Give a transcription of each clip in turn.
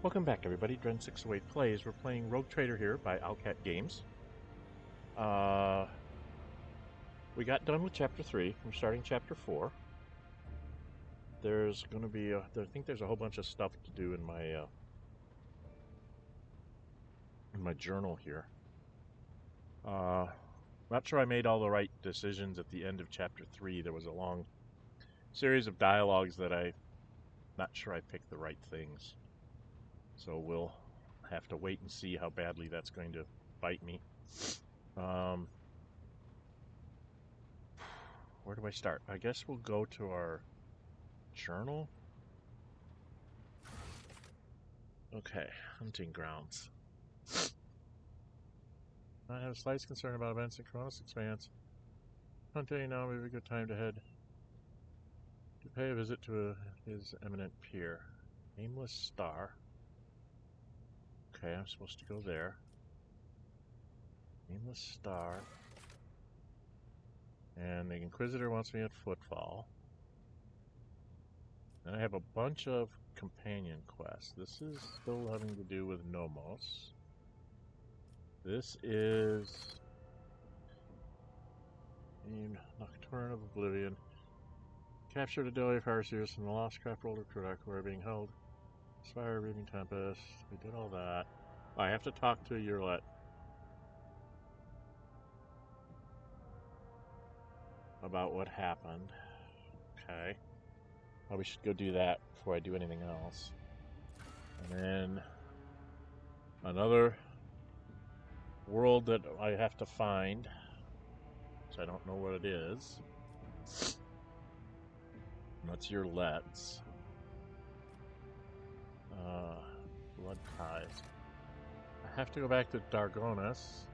Welcome back, everybody. Dren608 Plays. We're playing Rogue Trader here by Owlcat Games. We got done with Chapter 3. We're starting Chapter 4. There's going to be, I think there's a whole bunch of stuff to do in my journal here. Not sure I made all the right decisions at the end of Chapter 3. There was a long series of dialogues that I'm not sure I picked the right things. So we'll have to wait and see how badly that's going to bite me. Where do I start? I guess we'll go to our journal. Okay, hunting grounds. I have a slight concern about events in Koronus Expanse. Hunting now may be a good time to head to pay a visit to his eminent peer. Nameless star. Okay, I'm supposed to go there. Nameless star. And the Inquisitor wants me at Footfall. And I have a bunch of companion quests. This is still having to do with Nomos. This is named Nocturne of Oblivion. Captured a Deli of Harsius and the Lost Craft Roller Kudak who are being held. Spire, Reaving Tempest. We did all that. I have to talk to Yrliet. About what happened. Okay. Probably should go do that before I do anything else. And then another world that I have to find, which I don't know what it is. And that's Yrliet's. Blood ties. I have to go back to Dargonis.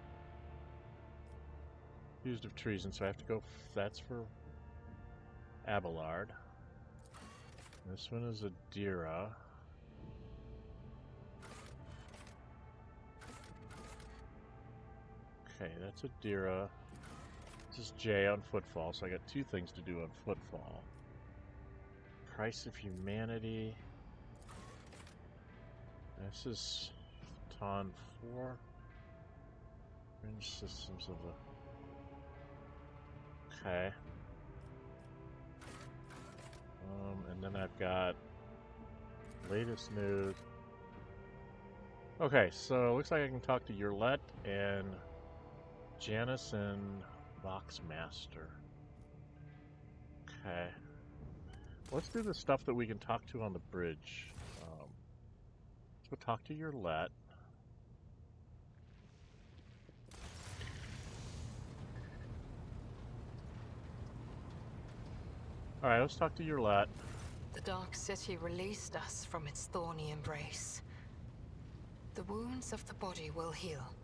Accused of treason, so I have to go. That's for Abelard. This one is Adira. Okay, that's Adira. This is Jay on Footfall, so I got two things to do on Footfall. Price of Humanity. This is Ton 4. Fringe Systems of the... Okay. And then I've got latest news. Okay, so it looks like I can talk to Yrliet and Janus and Voxmaster. Okay. Let's do the stuff that we can talk to on the bridge. Let's go talk to Yrliet. Alright, let's talk to Yrliet. The Dark City released us from its thorny embrace. The wounds of the body will heal.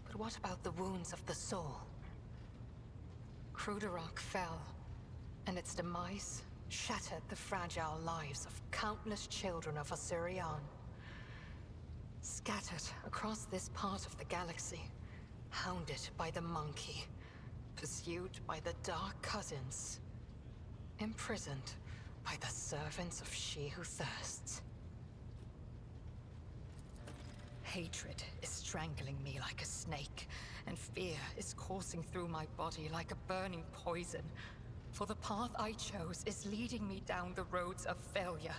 But what about the wounds of the soul? Cruderach fell, and its demise shattered the fragile lives of countless children of Osirian. Scattered across this part of the galaxy, hounded by the monkey, pursued by the Dark Cousins, imprisoned by the servants of She Who Thirsts. Hatred is strangling me like a snake, and fear is coursing through my body like a burning poison. For the path I chose is leading me down the roads of failure.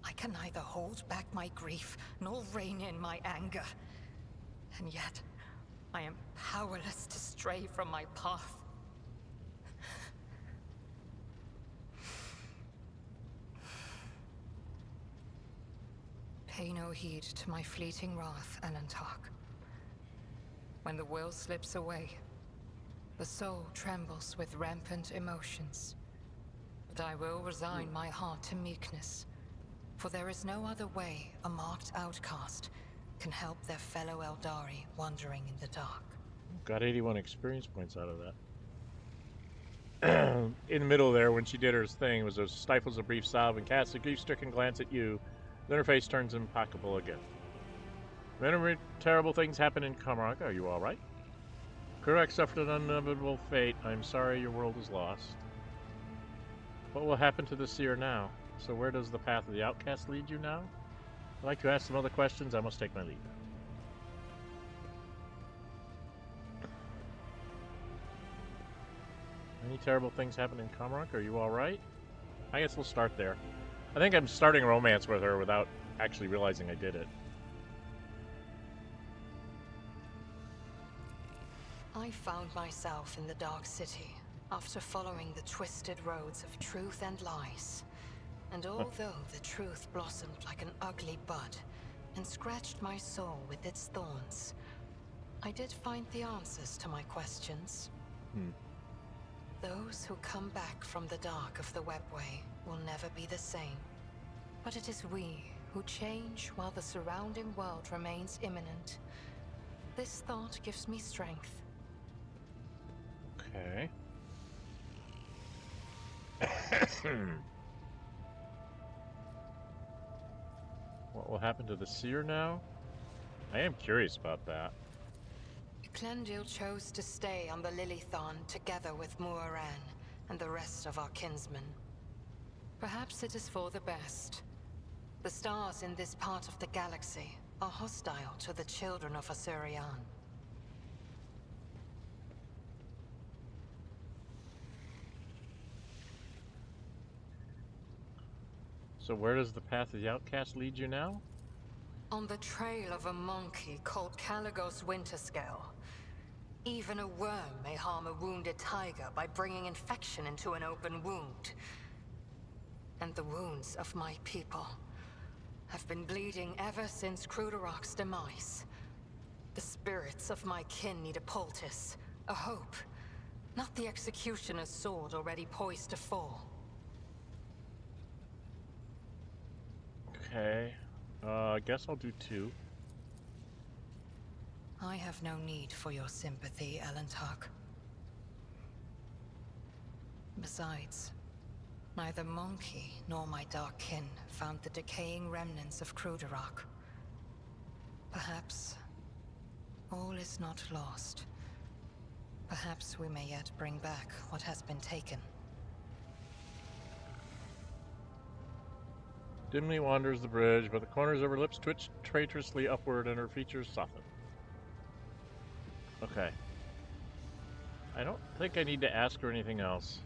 I can neither hold back my grief, nor rein in my anger. And yet, I am powerless to stray from my path. Pay no heed to my fleeting wrath, Alantark. When the will slips away, the soul trembles with rampant emotions. But I will resign my heart to meekness, for there is no other way a marked outcast can help their fellow Eldari wandering in the dark. Got 81 experience points out of that. In the middle there, when she did her thing, was stifles a brief sob and casts a grief-stricken glance at you. Then her face turns implacable again. Many terrible things happen in Kamarok. Are you alright? Kurak suffered an inevitable fate. I'm sorry your world is lost. What will happen to the seer now? So where does the path of the outcast lead you now? I'd like to ask some other questions. I must take my leave. Any terrible things happen in Comrock? Are you alright? I guess we'll start there. I think I'm starting a romance with her without actually realizing I did it. I found myself in the Dark City after following the twisted roads of truth and lies. And although the truth blossomed like an ugly bud and scratched my soul with its thorns, I did find the answers to my questions. Those who come back from the dark of the webway will never be the same. But it is we who change while the surrounding world remains imminent. This thought gives me strength. Okay. What will happen to the seer now? I am curious about that. Clendil chose to stay on the Lilithon together with Muaran and the rest of our kinsmen. Perhaps it is for the best. The stars in this part of the galaxy are hostile to the children of Asurian. So where does the path of the outcast lead you now? On the trail of a monkey called Caligos Winterscale. Even a worm may harm a wounded tiger by bringing infection into an open wound. And the wounds of my people have been bleeding ever since Cruderach's demise. The spirits of my kin need a poultice, a hope, not the executioner's sword already poised to fall. Okay. I guess I'll do 2. I have no need for your sympathy, Elentark. Besides, neither Monkey nor my dark kin found the decaying remnants of Cruderach. Perhaps all is not lost. Perhaps we may yet bring back what has been taken. Dimly wanders the bridge, but the corners of her lips twitch traitorously upward and her features soften. Okay. I don't think I need to ask her anything else.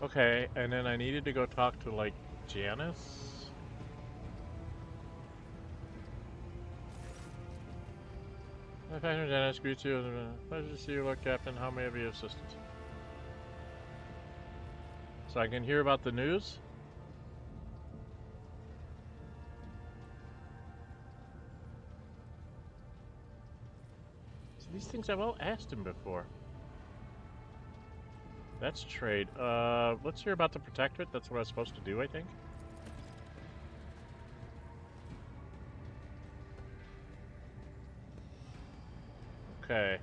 Okay, and then I needed to go talk to, like, Janus? I find Janus greets you. Pleasure to see you, Lord Captain. How may I be of assistance? So I can hear about the news? These things I've all asked him before. That's trade. Let's hear about the Protectorate. That's what I was supposed to do, I think. Okay.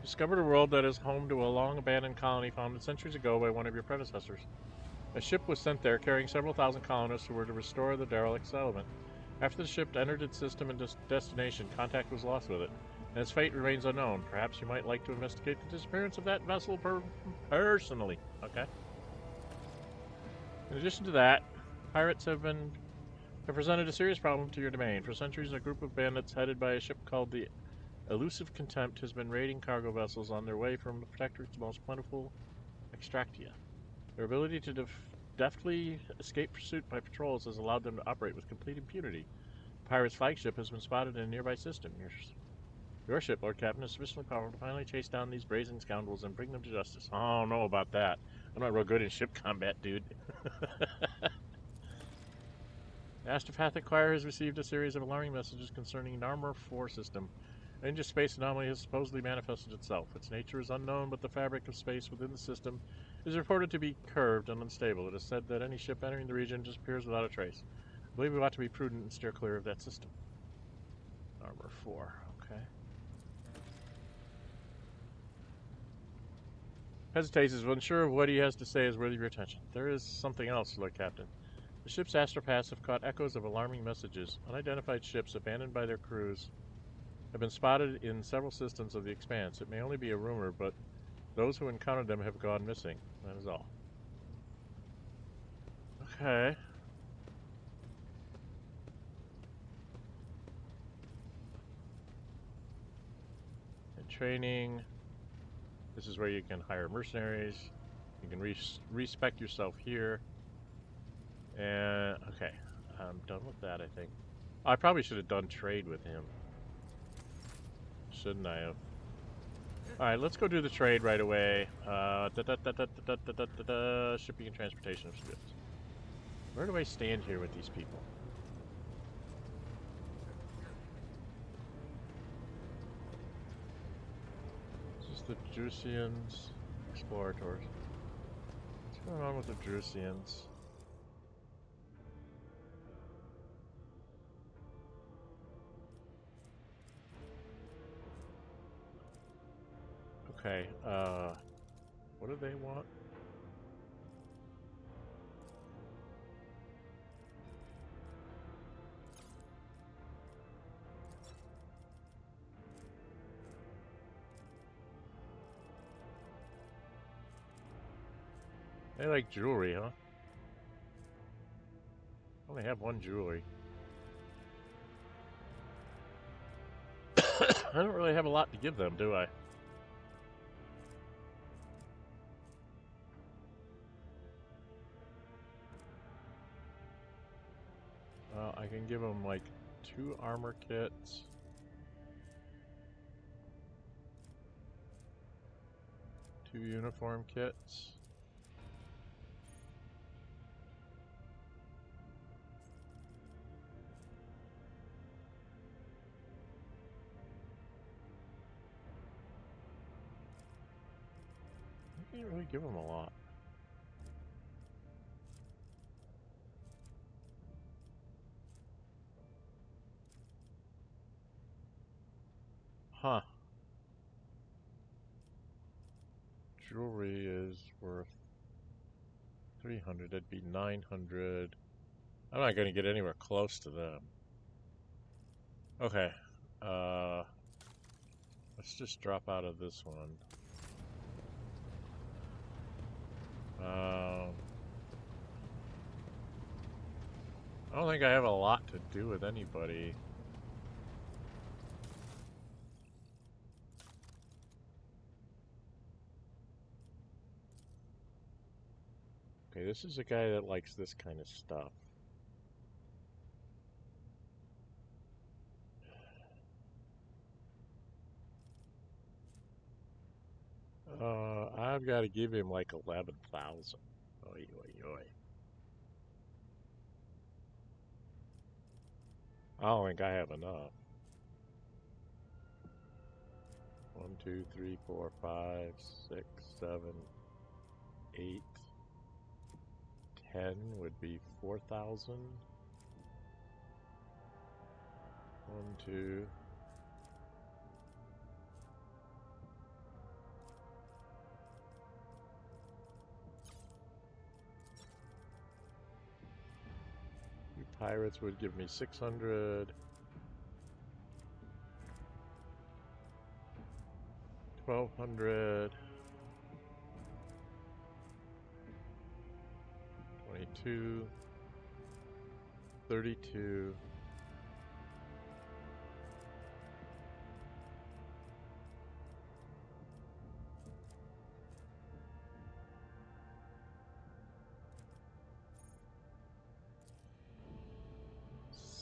Discovered a world that is home to a long-abandoned colony founded centuries ago by one of your predecessors. A ship was sent there carrying several thousand colonists who were to restore the derelict settlement. After the ship entered its system and destination, contact was lost with it, and its fate remains unknown. Perhaps you might like to investigate the disappearance of that vessel personally. Okay. In addition to that, pirates have presented a serious problem to your domain. For centuries, a group of bandits headed by a ship called the Elusive Contempt has been raiding cargo vessels on their way from the Protectorate's most plentiful extractia. Their ability to deftly escape pursuit by patrols has allowed them to operate with complete impunity. The pirate's flagship has been spotted in a nearby system. Your ship, Lord Captain, is sufficiently powerful to finally chase down these brazen scoundrels and bring them to justice. I don't know about that. I'm not real good in ship combat, dude. The Astropathic Choir has received a series of alarming messages concerning an Armor 4 system. An inter-space anomaly has supposedly manifested itself. Its nature is unknown, but the fabric of space within the system is reported to be curved and unstable. It is said that any ship entering the region disappears without a trace. I believe we ought to be prudent and steer clear of that system. Armor 4, okay. Hesitates, is unsure of what he has to say is worthy of your attention. There is something else, Lord Captain. The ship's astropaths have caught echoes of alarming messages. Unidentified ships abandoned by their crews have been spotted in several systems of the Expanse. It may only be a rumor, but those who encountered them have gone missing. That is all. Okay. training. This is where you can hire mercenaries. You can respec yourself here. And, okay. I'm done with that, I think. I probably should have done trade with him. Shouldn't I have? Alright, let's go do the trade right away. Shipping and transportation of goods. Where do I stand here with these people? This is the Drusians, explorators. What's going on with the Drusians? Okay, what do they want? They like jewelry, huh? I only have one jewelry. I don't really have a lot to give them, do I? Well, I can give them like 2 armor kits. 2 uniform kits. I can't really give them a lot. Huh. Jewelry is worth 300. That'd be 900. I'm not going to get anywhere close to them. Okay. Let's just drop out of this one. I don't think I have a lot to do with anybody. Okay, this is a guy that likes this kind of stuff. I've got to give him like 11,000. Oi, oi, oi. I don't think I have enough. 1, 2, 3, 4, 5, 6, 7, 8, 10 would be 4,000. 1, 2. Pirates would give me 600. 1,200. 22. 32.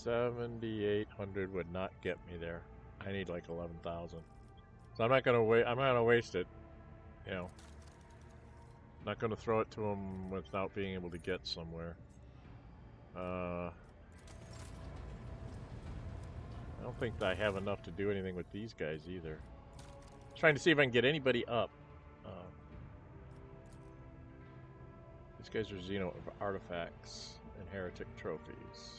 7,800 would not get me there. I need like 11,000. So I'm not gonna wait. I'm not gonna waste it. You know, not gonna throw it to him without being able to get somewhere. I don't think that I have enough to do anything with these guys either. Trying to see if I can get anybody up. These guys are Xeno artifacts and heretic trophies.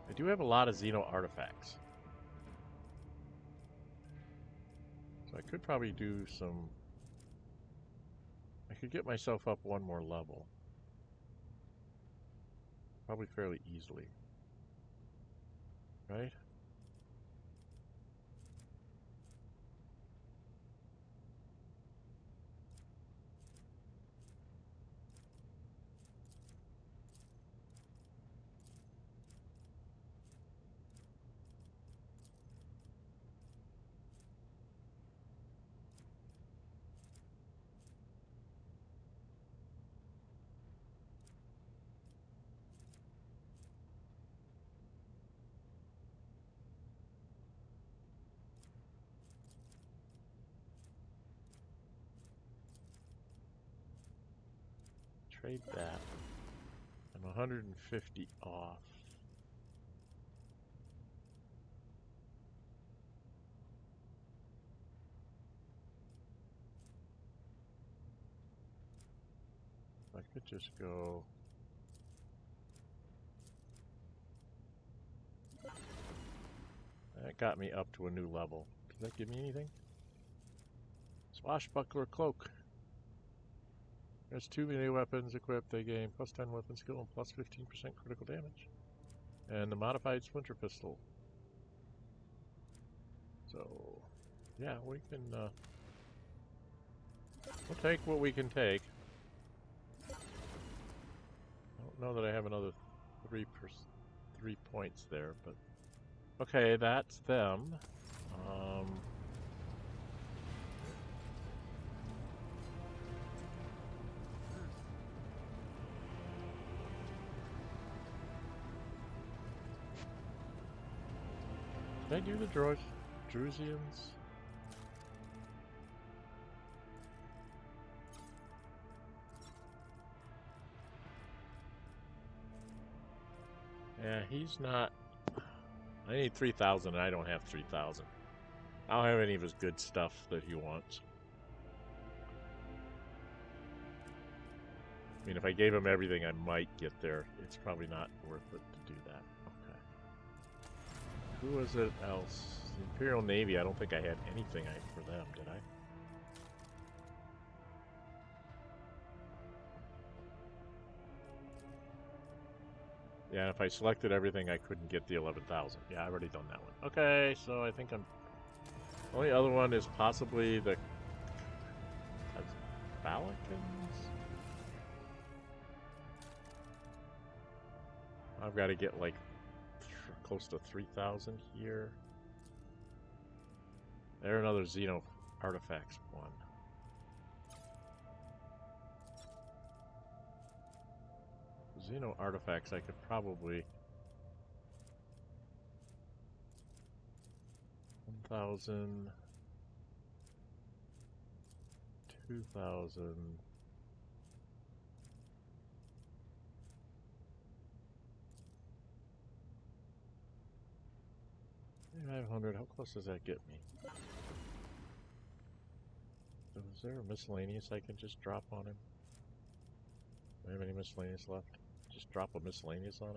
I do have a lot of Xeno artifacts. So I could probably do some... I could get myself up one more level. Probably fairly easily. Right? trade that. I'm 150 off. I could just go. That got me up to a new level. Does that give me anything? Swashbuckler Cloak. There's 2 melee weapons equipped. They gain plus 10 weapon skill and plus 15% critical damage. And the modified Splinter Pistol. So, yeah, we can, we'll take what we can take. I don't know that I have another 3 points there, but... Okay, that's them. Did I do the Drusians? Yeah, he's not... I need 3,000 and I don't have 3,000. I don't have any of his good stuff that he wants. I mean, if I gave him everything, I might get there. It's probably not worth it to do that. Okay. Who was it else? The Imperial Navy, I don't think I had anything for them, did I? Yeah, if I selected everything, I couldn't get the 11,000. Yeah, I've already done that one. Okay, so I think I'm... The only other one is possibly the... Balikans? I've got to get, like, close to 3,000 here. There another Xeno Artifacts one. Xeno Artifacts, I could probably... 1,000... 2,000... 3,500, how close does that get me? So is there a miscellaneous I can just drop on him? Do I have any miscellaneous left? Just drop a miscellaneous on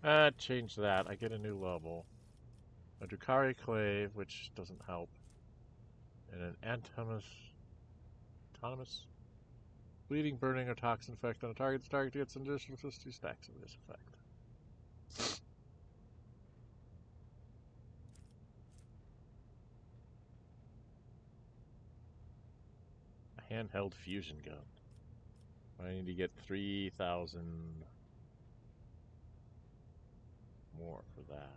him? Change that. I get a new level. A Drukhari Clave, which doesn't help. And an autonomous bleeding, burning, or toxin effect on a target. The target gets an additional 2 stacks of this effect. A handheld fusion gun. I need to get 3,000 more for that.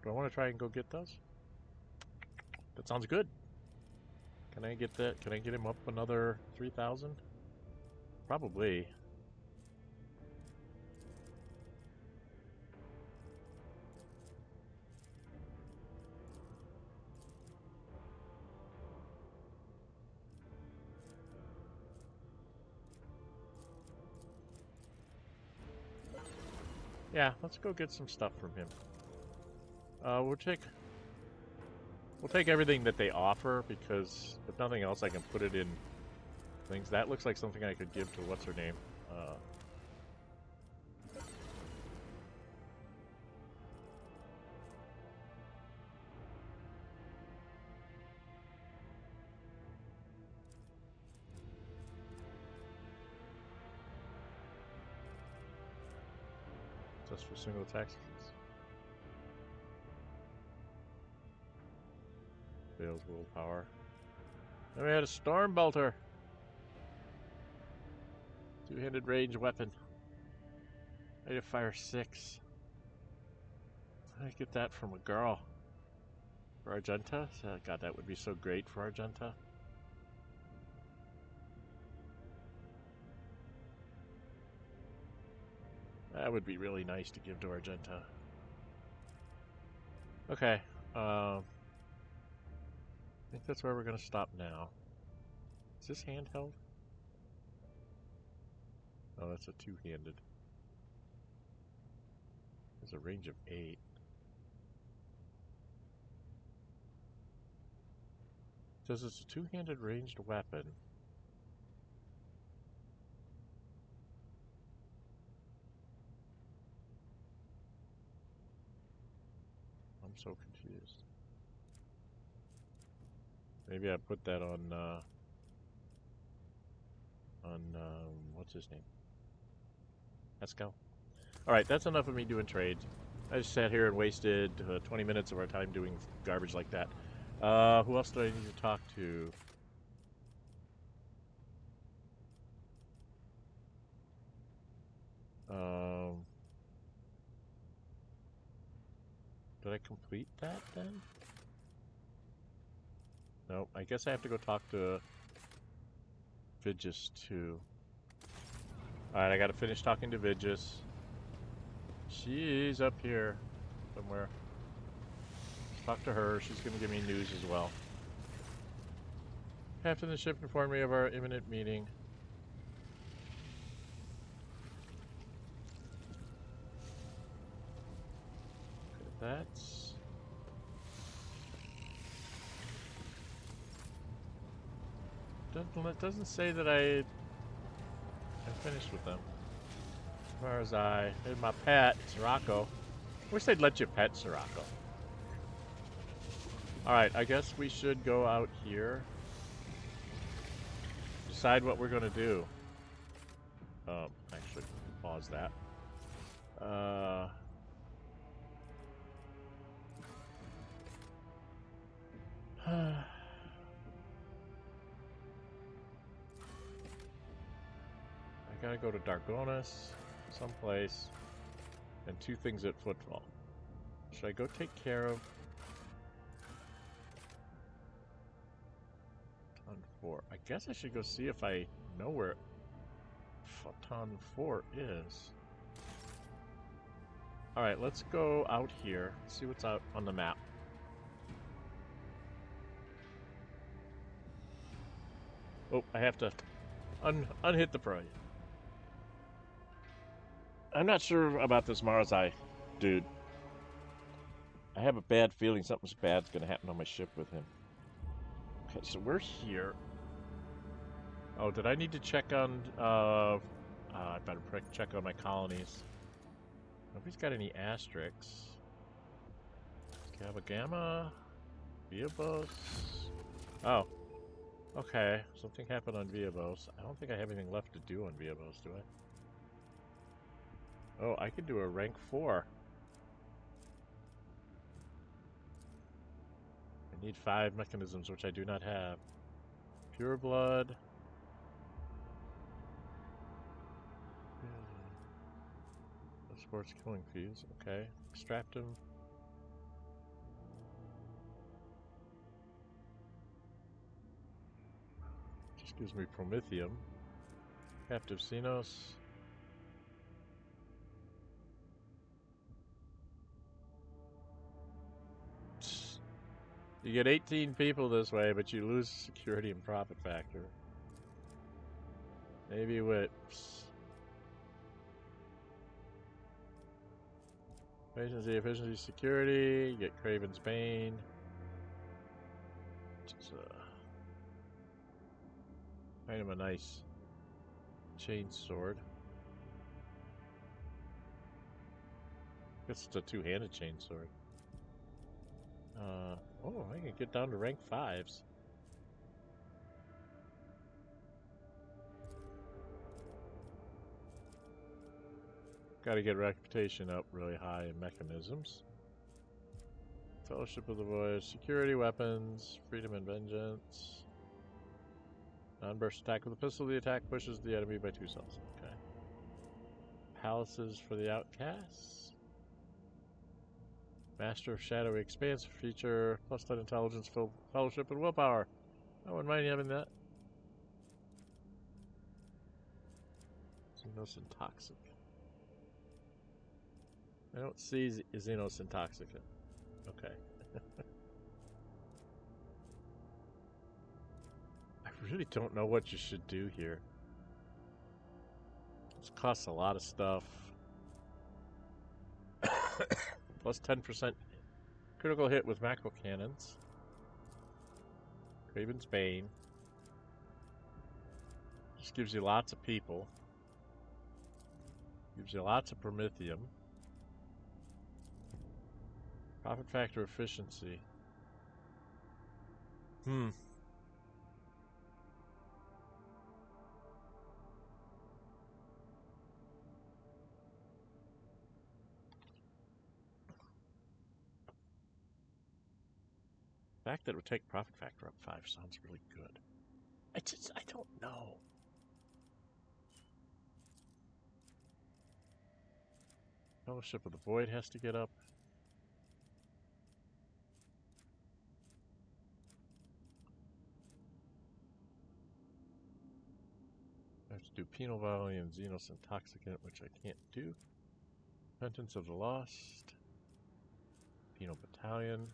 Do I want to try and go get those? That sounds good. Can I get that? Can I get him up another 3,000? Probably. Yeah, let's go get some stuff from him. We'll take everything that they offer, because if nothing else, I can put it in things. That looks like something I could give to what's her name. Just for single attacks. Fails willpower. Then we had a Storm Bolter. 2-handed range weapon. Rate of fire 6. I get that from a girl. For Argenta? God, that would be so great for Argenta. That would be really nice to give to Argenta. Okay. I think that's where we're going to stop now. Is this handheld? Oh, that's a two-handed. There's a range of 8. It says it's a two-handed ranged weapon. I'm so confused. Maybe I put that on what's his name? Let's go. Alright, that's enough of me doing trades. I just sat here and wasted 20 minutes of our time doing garbage like that. Who else do I need to talk to? Did I complete that then? No, I guess I have to go talk to Vigdis too. Alright, I gotta finish talking to Vigdis. She's up here somewhere. Let's talk to her. She's gonna give me news as well. Captain of the ship informed me of our imminent meeting. Okay, that's... It doesn't say that I finished with them. As far as I did my pet, Sirocco. Wish they'd let you pet Sirocco. Alright, I guess we should go out here. Decide what we're gonna do. Actually, pause that. I gotta go to Dargonus, someplace, and 2 things at Footfall. Should I go take care of Ton 4? I guess I should go see if I know where Ton 4 is. Alright, let's go out here, see what's out on the map. Oh, I have to unhit the prize. I'm not sure about this Marzai dude. I have a bad feeling something bad's going to happen on my ship with him. Okay, so we're here. Oh, did I need to check on... I better check on my colonies. Nobody's got any asterisks. Gamma, Viabos. Oh. Okay, something happened on Viabos. I don't think I have anything left to do on Viabos, do I? Oh, I could do a rank 4. I need 5 mechanisms, which I do not have. Pure blood. Sports killing fuse. Okay. Extract him. Just gives me Promethium. Captive Xenos. You get 18 people this way, but you lose security and profit factor. Maybe whips. Efficiency, security. You get Craven's Bane. Which is kind of a nice chain sword. I guess it's a 2-handed chain sword. Oh, I can get down to rank 5s. Gotta get reputation up really high in mechanisms. Fellowship of the Void, security weapons, freedom and vengeance. Non-burst attack with a pistol. The attack pushes the enemy by 2 cells. Okay. Palaces for the outcasts. Master of Shadowy Expanse feature, +10 intelligence, fellowship, and willpower. I wouldn't mind having that. Xenos and Toxic. I don't see Xenos Intoxicant. Okay. I really don't know what you should do here. This costs a lot of stuff. Plus 10% critical hit with macro cannons. Craven's Bane. Just gives you lots of people. Gives you lots of Promethium. Profit factor efficiency. The fact that it would take profit factor up 5 sounds really good. I don't know. Fellowship of the Void has to get up. I have to do Penal Volley and Xenos Intoxicant, which I can't do. Repentance of the Lost. Penal Battalion.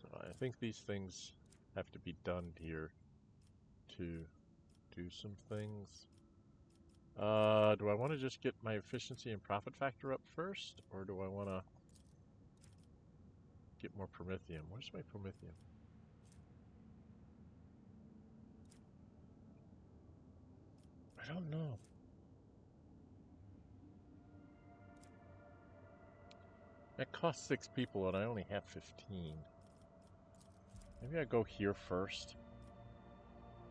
So I think these things have to be done here to do some things. Do I want to just get my efficiency and profit factor up first? Or do I want to get more Promethium? Where's my Promethium? I don't know. That costs 6 people and I only have 15. Maybe I go here first.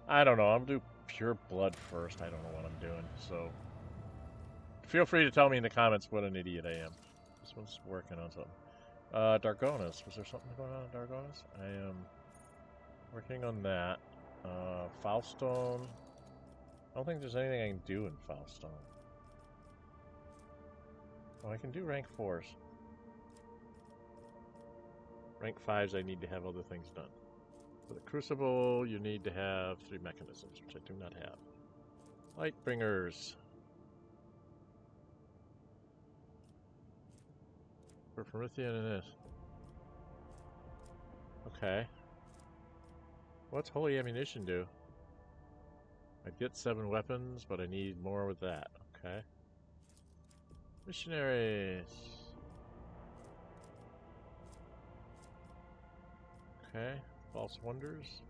I don't know. I'm going to do pure blood first. I don't know what I'm doing. So feel free to tell me in the comments what an idiot I am. This one's working on something. Dargonis. Was there something going on in Dargonis? I am working on that. Foulstone. I don't think there's anything I can do in Foulstone. Oh, I can do rank 4s. Rank 5s, I need to have other things done. For the Crucible, you need to have 3 mechanisms, which I do not have. Lightbringers. For Promethean and this. Okay. What's Holy Ammunition do? I get 7 weapons, but I need more with that. Okay. Missionaries. Okay. False Wonders.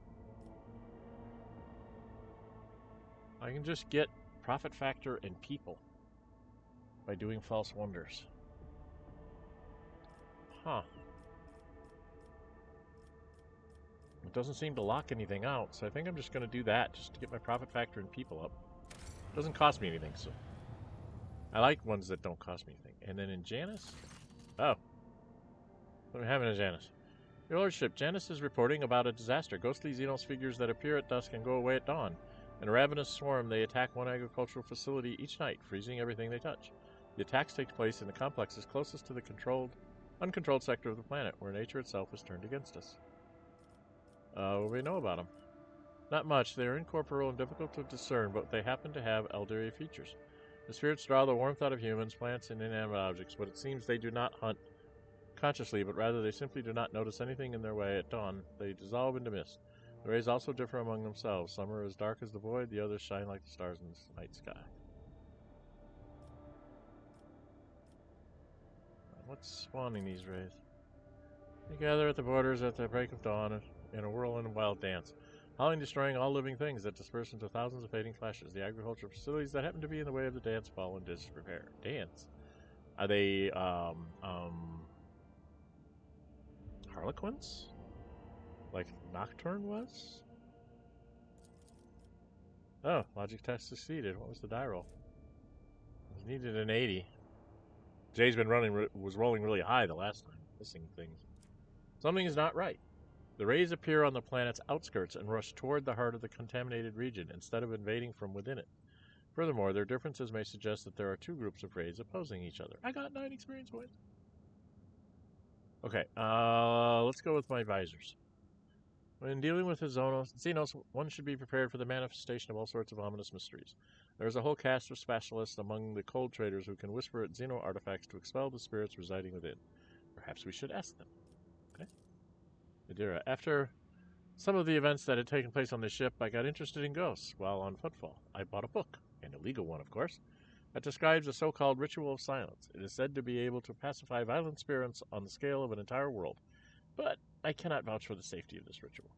I can just get profit factor and people by doing False Wonders. Huh. It doesn't seem to lock anything out, so I think I'm just going to do that just to get my profit factor and people up. It doesn't cost me anything, so I like ones that don't cost me anything. And then in Janus? Oh. What do we have in Janus? Your Lordship, Janus is reporting about a disaster. Ghostly Xenos figures that appear at dusk and go away at dawn. In a ravenous swarm, they attack one agricultural facility each night, freezing everything they touch. The attacks take place in the complexes closest to the uncontrolled sector of the planet, where nature itself is turned against us. What do we know about them? Not much. They are incorporeal and difficult to discern, but they happen to have elderly features. The spirits draw the warmth out of humans, plants, and inanimate objects, but it seems they do not hunt consciously, but rather they simply do not notice anything in their way. At dawn, they dissolve into mist. The rays also differ among themselves. Some are as dark as the void, the others shine like the stars in the night sky. What's spawning these rays? They gather at the borders at the break of dawn in a whirlwind wild dance, howling, destroying all living things that disperse into thousands of fading flashes. The agricultural facilities that happen to be in the way of the dance fall in disrepair. Dance? Are they, Harlequins? Like Nocturne was? Oh, logic test succeeded. What was the die roll? He needed an 80. Jay's been was rolling really high the last time, missing things. Something is not right. The rays appear on the planet's outskirts and rush toward the heart of the contaminated region instead of invading from within it. Furthermore, their differences may suggest that there are 2 groups of rays opposing each other. I got 9 experience points. Okay, let's go with my visors. When dealing with his Xenos, one should be prepared for the manifestation of all sorts of ominous mysteries. There is a whole cast of specialists among the cold traders who can whisper at Xeno artifacts to expel the spirits residing within. Perhaps we should ask them. Okay. Adira, after some of the events that had taken place on the ship, I got interested in ghosts while on footfall. I bought a book, an illegal one, of course, that describes a so-called ritual of silence. It is said to be able to pacify violent spirits on the scale of an entire world, but I cannot vouch for the safety of this ritual.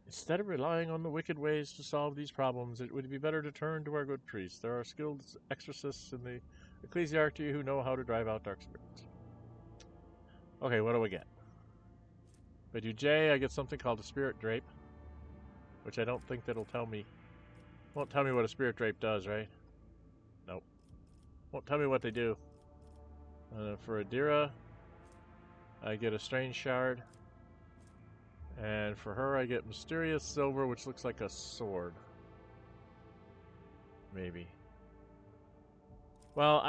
Instead of relying on the wicked ways to solve these problems, it would be better to turn to our good priests. There are skilled exorcists in the ecclesiarchy who know how to drive out dark spirits. Okay, what do we get? If I do J, I get something called a spirit drape, which I don't think that'll tell me. Won't tell me what a spirit drape does, right? Nope. Won't tell me what they do. For Adira, I get a strange shard. And for her, I get mysterious silver, which looks like a sword. Maybe. Well,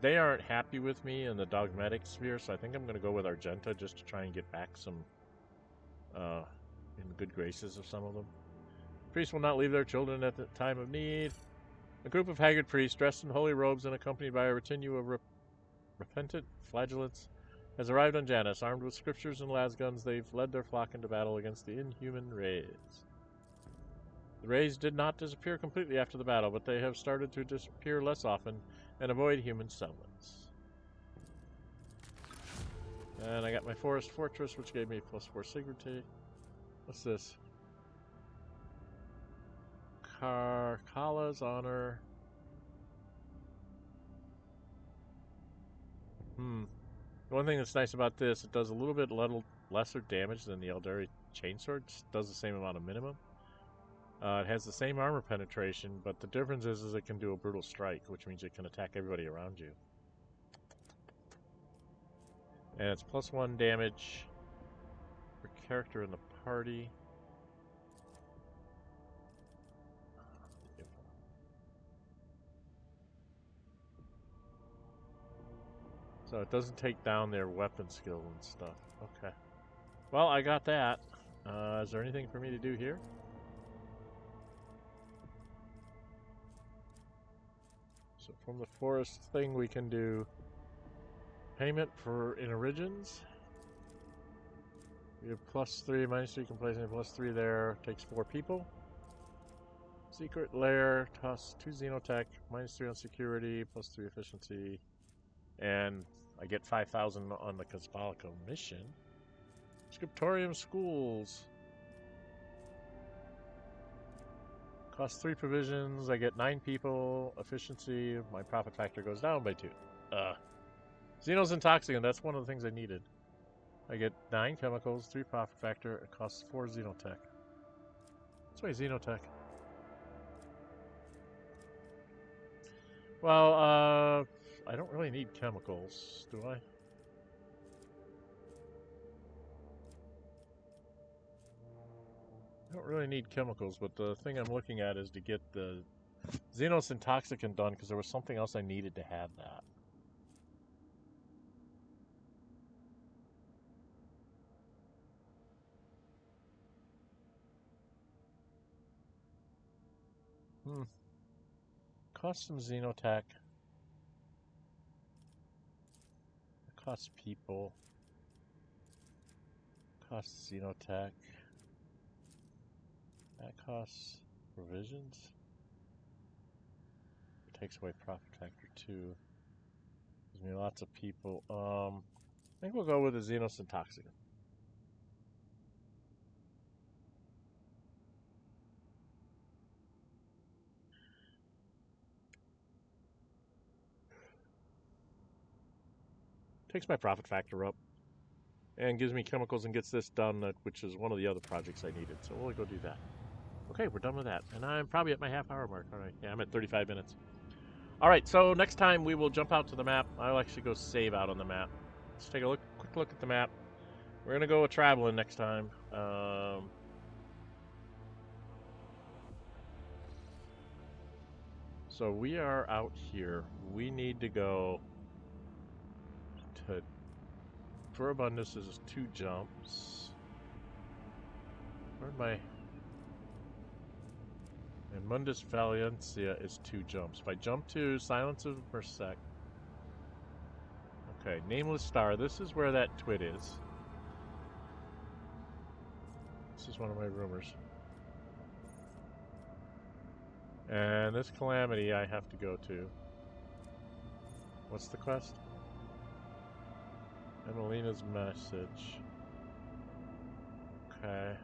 they aren't happy with me in the dogmatic sphere, so I think I'm going to go with Argenta just to try and get back some, in the good graces of some of them. Priests will not leave their children at the time of need. A group of haggard priests dressed in holy robes and accompanied by a retinue of repentant flagellants has arrived on Janus. Armed with scriptures and lasguns, they've led their flock into battle against the inhuman rays. The rays did not disappear completely after the battle, but they have started to disappear less often and avoid human settlements. And I got my Forest Fortress, which gave me +4 Sigurd. What's this? Kala's Honor. The one thing that's nice about this, it does a little bit lesser damage than the Eldari Chainsword. It does the same amount of minimum. It has the same armor penetration, but the difference is it can do a brutal strike, which means it can attack everybody around you. And it's +1 damage per character in the party. So it doesn't take down their weapon skill and stuff. Okay. Well, I got that. Is there anything for me to do here? So from the forest thing we can do payment for in origins. We have +3, -3, can place any +3 there. Takes 4 people. Secret lair, toss 2 Xenotech, -3 on security, +3 efficiency. And I get 5,000 on the Caspalico mission. Scriptorium schools. Cost 3 provisions. I get 9 people. Efficiency. My profit factor goes down by 2. Xenos Intoxicant. That's one of the things I needed. I get 9 chemicals, 3 profit factor. It costs 4 Xenotech. That's why Xenotech. Well, I don't really need chemicals, do I? I don't really need chemicals, but the thing I'm looking at is to get the Xenos Intoxicant done, because there was something else I needed to have that. Cost some Xenotech. It costs people. Costs Xenotech. That costs provisions. It takes away profit factor 2. Gives me lots of people. I think we'll go with the Xenos Intoxicant. Takes my profit factor up. And gives me chemicals and gets this done, which is one of the other projects I needed. So we'll go do that. Okay, we're done with that. And I'm probably at my half-hour mark. All right, yeah, I'm at 35 minutes. All right, so next time we will jump out to the map. I'll actually go save out on the map. Let's take a quick look at the map. We're going to go traveling next time. So we are out here. We need to go to Furibundus is 2 jumps. Where'd my... And Mundus Valencia is 2 jumps. If I jump to Silence of Mersec... Okay, Nameless Star. This is where that twit is. This is one of my rumors. And this Calamity I have to go to. What's the quest? Emelina's message. Okay.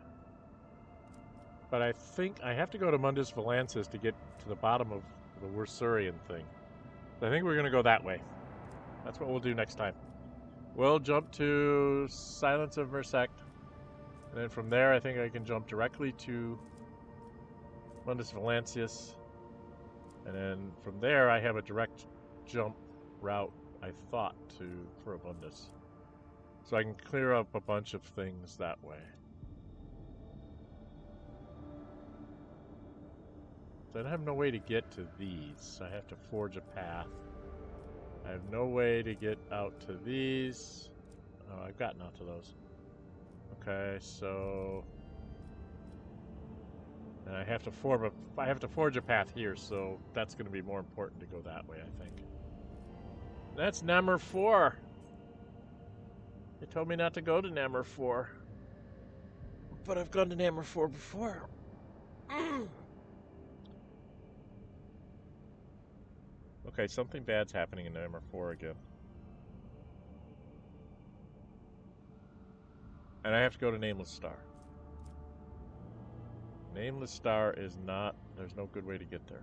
But I think I have to go to Mundus Valensis to get to the bottom of the Wursurian thing. So I think we're going to go that way. That's what we'll do next time. We'll jump to Silence of Mersec. And then from there, I think I can jump directly to Mundus Valensis. And then from there, I have a direct jump route, I thought, to Furibundus. So I can clear up a bunch of things that way. So I have no way to get to these. I have to forge a path. I have no way to get out to these. Oh, I've gotten out to those. Okay, so... And I have to forge a path here, so that's going to be more important to go that way, I think. That's Namur 4. They told me not to go to Namur 4. But I've gone to Namur 4 before. Okay, something bad's happening in Namur 4 again. And I have to go to Nameless Star. Nameless Star is not... There's no good way to get there.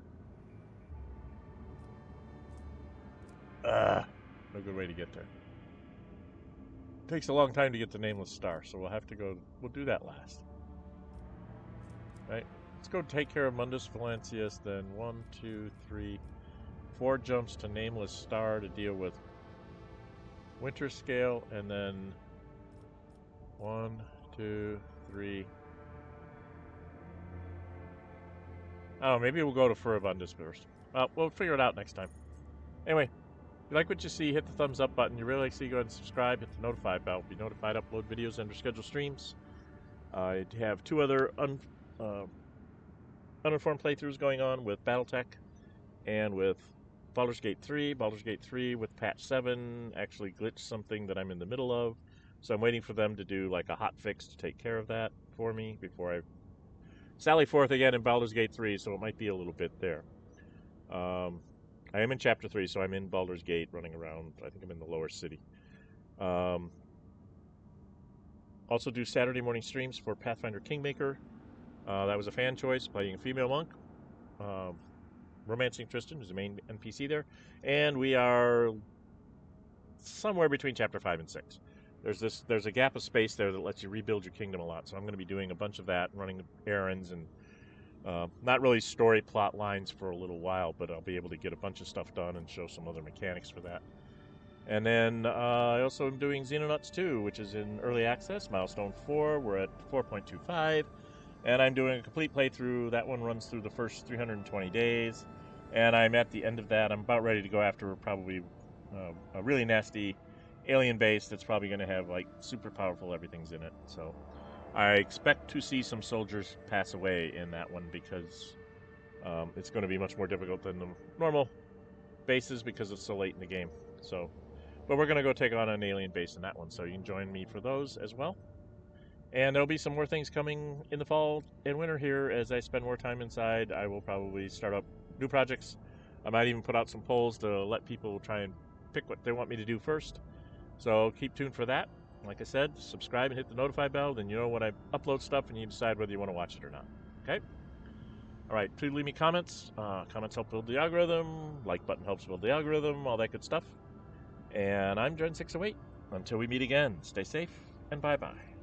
No good way to get there. Takes a long time to get to Nameless Star, so we'll have to go... We'll do that last. Right? Let's go take care of Mundus Valensius, then 1, 2, 3, 4 jumps to Nameless Star to deal with Winter Scale, and then 1, 2, 3... Oh, maybe we'll go to Furibundus first. Well, we'll figure it out next time. Anyway, if you like what you see, hit the thumbs up button. You really like to see, go ahead and subscribe. Hit the notify bell. Be notified, upload videos under scheduled streams. I have 2 other uninformed playthroughs going on with Battletech and with Baldur's Gate 3. Baldur's Gate 3 with patch 7 actually glitched something that I'm in the middle of. So I'm waiting for them to do like a hot fix to take care of that for me before I sally forth again in Baldur's Gate 3, so it might be a little bit there. I am in Chapter 3, so I'm in Baldur's Gate running around. I think I'm in the lower city. Also do Saturday morning streams for Pathfinder Kingmaker. That was a fan choice, playing a female monk. Romancing Tristan, who's the main NPC there. And we are somewhere between Chapter 5 and 6. There's a gap of space there that lets you rebuild your kingdom a lot, so I'm going to be doing a bunch of that, running errands, and not really story plot lines for a little while, but I'll be able to get a bunch of stuff done and show some other mechanics for that. And then I also am doing Xenonauts 2, which is in early access, milestone 4. We're at 4.25, and I'm doing a complete playthrough. That one runs through the first 320 days, and I'm at the end of that. I'm about ready to go after probably a really nasty alien base that's probably going to have like super powerful everything's in it. So I expect to see some soldiers pass away in that one because it's going to be much more difficult than the normal bases because it's so late in the game. So, but we're going to go take on an alien base in that one, so you can join me for those as well. And there'll be some more things coming in the fall and winter here as I spend more time inside. I will probably start up new projects. I might even put out some polls to let people try and pick what they want me to do first. So keep tuned for that. Like I said, subscribe and hit the notify bell, then you know when I upload stuff and you decide whether you want to watch it or not. Okay? Alright, please leave me comments. Comments help build the algorithm. Like button helps build the algorithm, all that good stuff. And I'm Dren608. Until we meet again, stay safe and bye-bye.